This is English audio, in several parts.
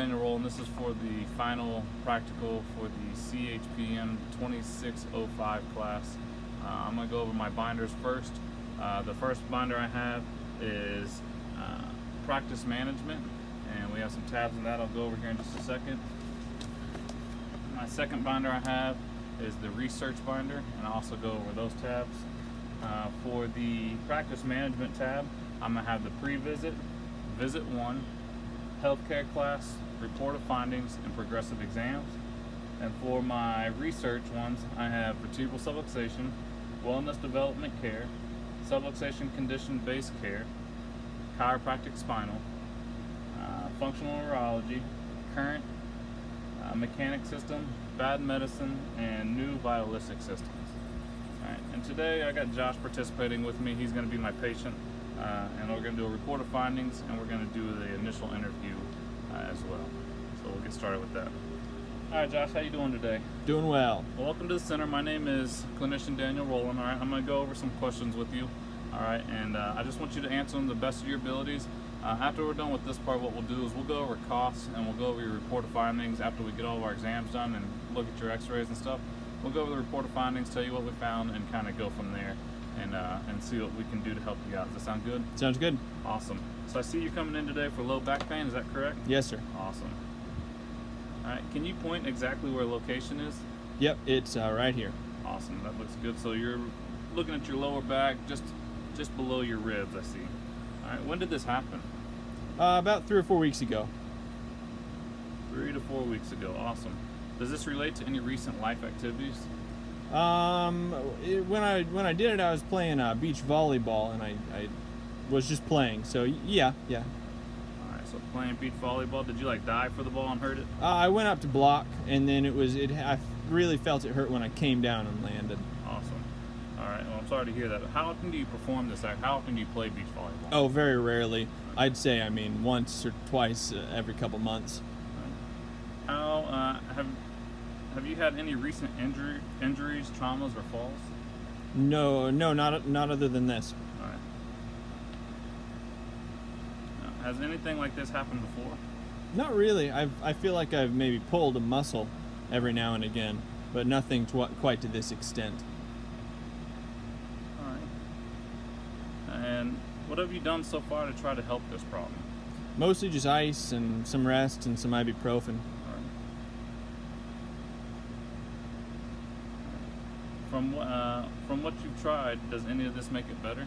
Daniel Rowland. This is for the final practical for the CHPM 2605 class. I'm going to go over my binders first. The first binder I have is practice management, and we have some tabs in that I'll go over here in just a second. My second binder I have is the research binder, and I'll also go over those tabs. For the practice management tab, I'm going to have the pre-visit, visit 1, healthcare class, report of findings, and progressive exams. And for my research ones, I have vertebral subluxation, wellness development care, subluxation condition-based care, chiropractic spinal, functional neurology, current, mechanic system, bad medicine, and new vitalistic systems. All right, and today I got Josh participating with me. He's going to be my patient, and we're going to do a report of findings, and we're going to do the initial interview as well. So we'll get started with that. All right, Josh, how you doing today? Doing well. Well, welcome to the center. My name is clinician Daniel Rowland. All right, I'm going to go over some questions with you. All right, and I just want you to answer them to the best of your abilities. After we're done with this part, what we'll do is we'll go over costs, and we'll go over your report of findings after we get all of our exams done and look at your x-rays and stuff. We'll go over the report of findings, tell you what we found, and kind of go from there and see what we can do to help you out. Does that sound good? Sounds good. Awesome. So I see you coming in today for low back pain. Is that correct? Yes, sir. Awesome. All right, can you point exactly where location is? Yep, it's right here. Awesome, that looks good. So you're looking at your lower back, just below your ribs, I see. All right, when did this happen? About 3 or 4 weeks ago. 3 to 4 weeks ago. Awesome. Does this relate to any recent life activities? When I did it, I was playing beach volleyball, and I was just playing. So yeah. All right, so playing beach volleyball. Did you like dive for the ball and hurt it? I went up to block, and then I really felt it hurt when I came down and landed. Awesome. All right. Well, I'm sorry to hear that. How often do you perform this act? How often do you play beach volleyball? Oh, very rarely. I'd say, once or twice every couple months. How have you had any recent injuries, traumas, or falls? No, not other than this. All right. Now, has anything like this happened before? Not really. I feel like I've maybe pulled a muscle every now and again, but nothing quite to this extent. All right. And what have you done so far to try to help this problem? Mostly just ice and some rest and some ibuprofen. From what you've tried, does any of this make it better?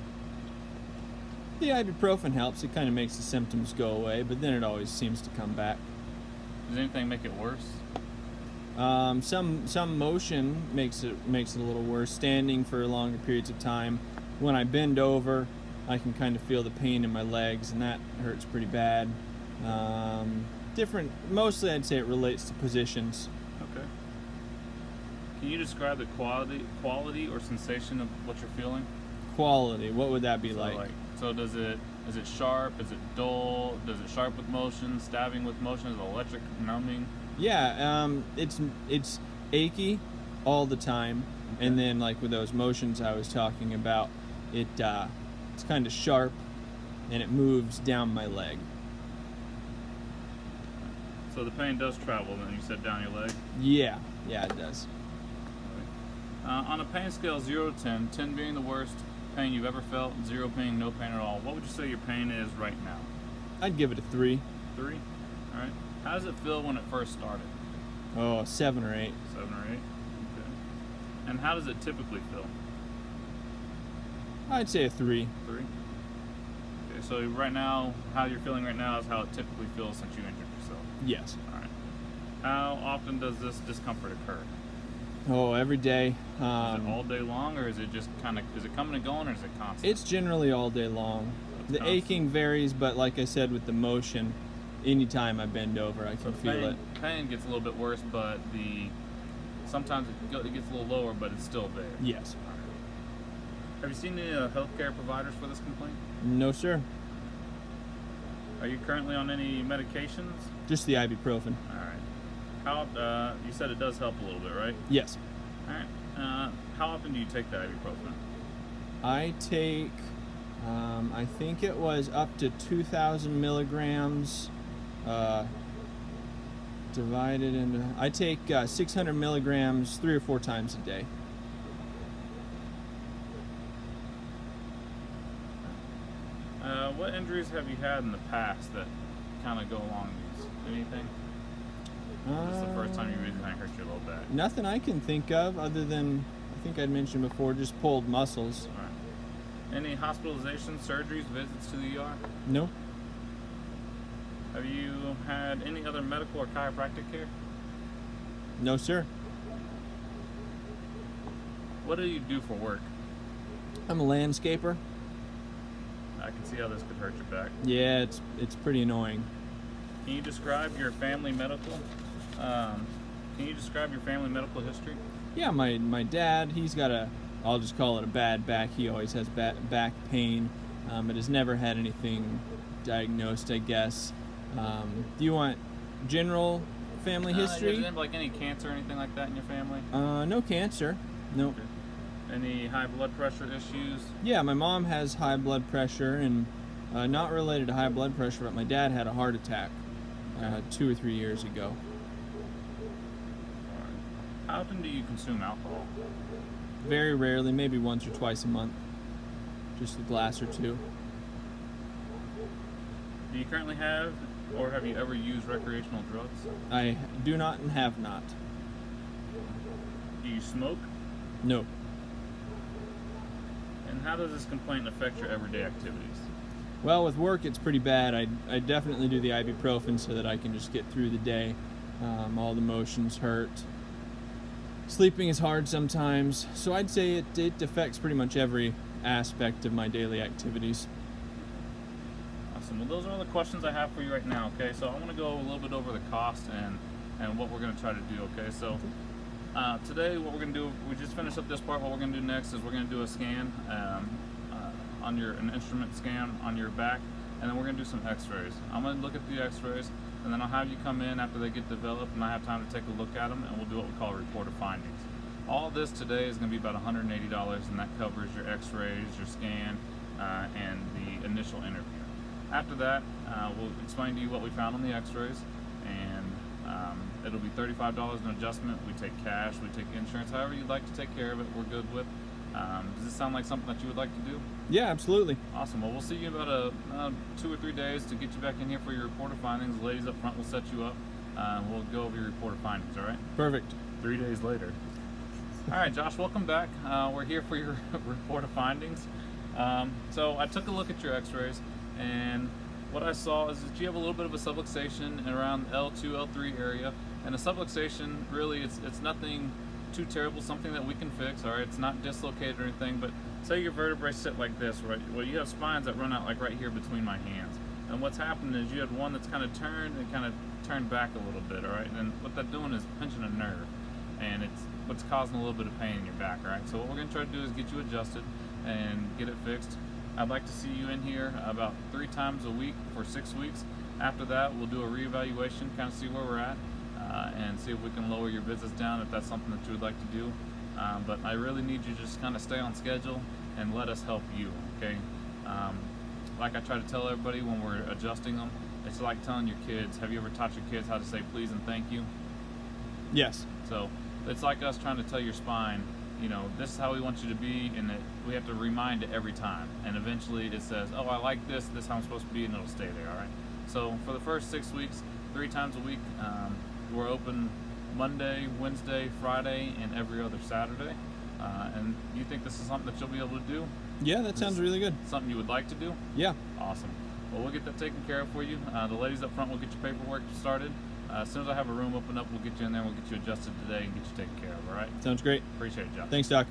The ibuprofen helps. It kind of makes the symptoms go away, but then it always seems to come back. Does anything make it worse? Some motion makes it a little worse. Standing for longer periods of time. When I bend over, I can kind of feel the pain in my legs, and that hurts pretty bad. Mostly I'd say it relates to positions. Okay. Can you describe the quality or sensation of what you're feeling? Quality, what would that be like? So is it sharp? Is it dull? Does it sharp with motion? Stabbing with motion? Is it electric, numbing? Yeah, it's achy all the time, okay. And then like with those motions I was talking about, it's kind of sharp, and it moves down my leg. So the pain does travel, then you said down your leg? Yeah, it does. On a pain scale 0 to 10, 10 being the worst pain you've ever felt, 0 being no pain at all, what would you say your pain is right now? I'd give it a 3. 3? All right. How does it feel when it first started? Oh, 7 or 8. 7 or 8? Okay. And how does it typically feel? I'd say a 3. 3? Okay, so right now, how you're feeling right now is how it typically feels since you injured yourself? Yes. All right. How often does this discomfort occur? Oh, every day. Is it all day long, or is it just is it coming and going, or is it constant? It's generally all day long. The constant. Aching varies, but like I said, with the motion, anytime I bend over, I can feel it. Pain gets a little bit worse, but sometimes it gets a little lower, but it's still there. Yes. Have you seen any healthcare providers for this complaint? No, sir. Are you currently on any medications? Just the ibuprofen. All right. You said it does help a little bit, right? Yes. All right. How often do you take the ibuprofen? I take, I think it was up to 2,000 milligrams Divided into. I take 600 milligrams 3 or 4 times a day. What injuries have you had in the past that kind of go along these? Anything? This is the first time you really kind of hurt your low back. Nothing I can think of other than, I think I'd mentioned before, just pulled muscles. All right. Any hospitalizations, surgeries, visits to the ER? No. Have you had any other medical or chiropractic care? No, sir. What do you do for work? I'm a landscaper. I can see how this could hurt your back. Yeah, it's pretty annoying. Can you describe your family medical? Can you describe your family medical history? Yeah, my dad, he's got I'll just call it a bad back. He always has back pain, but has never had anything diagnosed, I guess. Do you want general family history? Yeah, like any cancer or anything like that in your family? No cancer. No. Okay. Any high blood pressure issues? Yeah, my mom has high blood pressure, and not related to high blood pressure, but my dad had a heart attack 2 or 3 years ago. All right. How often do you consume alcohol? Very rarely, maybe once or twice a month. Just a glass or 2. Do you currently have or have you ever used recreational drugs? I do not and have not. Do you smoke? No. And how does this complaint affect your everyday activities? Well, with work, it's pretty bad. I definitely do the ibuprofen so that I can just get through the day. All the motions hurt. Sleeping is hard sometimes. So I'd say it affects pretty much every aspect of my daily activities. Awesome. Well, those are all the questions I have for you right now, okay? So I want to go a little bit over the cost and what we're going to try to do, okay? So today what we're going to do, we just finished up this part. What we're going to do next is we're going to do a scan on an instrument scan on your back, and then we're going to do some x-rays. I'm going to look at the x-rays, and then I'll have you come in after they get developed, and I have time to take a look at them, and we'll do what we call a report of findings. All this today is going to be about $180, and that covers your x-rays, your scan, and the initial interview. After that, we'll explain to you what we found on the x-rays, and it'll be $35 an adjustment. We take cash, we take insurance, however you'd like to take care of it, we're good with. Does this sound like something that you would like to do? Yeah, absolutely. Awesome. Well, we'll see you in about 2 or 3 days to get you back in here for your report of findings. The ladies up front will set you up. We'll go over your report of findings, all right? Perfect. 3 days later. All right, Josh, welcome back. We're here for your report of findings. So I took a look at your x-rays, and what I saw is that you have a little bit of a subluxation around L2, L3 area. And a subluxation, really, it's nothing too terrible, something that we can fix, all right? It's not dislocated or anything, but say your vertebrae sit like this, right? Well, you have spines that run out like right here between my hands. And what's happened is you had one that's kind of turned and kind of turned back a little bit, all right? And what that's doing is pinching a nerve, and it's what's causing a little bit of pain in your back, all right? So what we're gonna try to do is get you adjusted and get it fixed. I'd like to see you in here about 3 times a week for 6 weeks. After that, we'll do a reevaluation, kind of see where we're at, and see if we can lower your visits down if that's something that you would like to do. But I really need you to just kind of stay on schedule and let us help you, okay? Like I try to tell everybody when we're adjusting them, it's like telling your kids, have you ever taught your kids how to say please and thank you? Yes. So it's like us trying to tell your spine, you know, this is how we want you to be, and that we have to remind it every time. And eventually it says, oh, I like this is how I'm supposed to be, and it'll stay there, all right? So for the first 6 weeks, 3 times a week, we're open Monday, Wednesday, Friday, and every other Saturday. And you think this is something that you'll be able to do? Yeah, that sounds really good. Something you would like to do? Yeah. Awesome. Well, we'll get that taken care of for you. The ladies up front will get your paperwork started. As soon as I have a room open up, we'll get you in there, we'll get you adjusted today and get you taken care of, all right? Sounds great. Appreciate it, Josh. Thanks, Doc.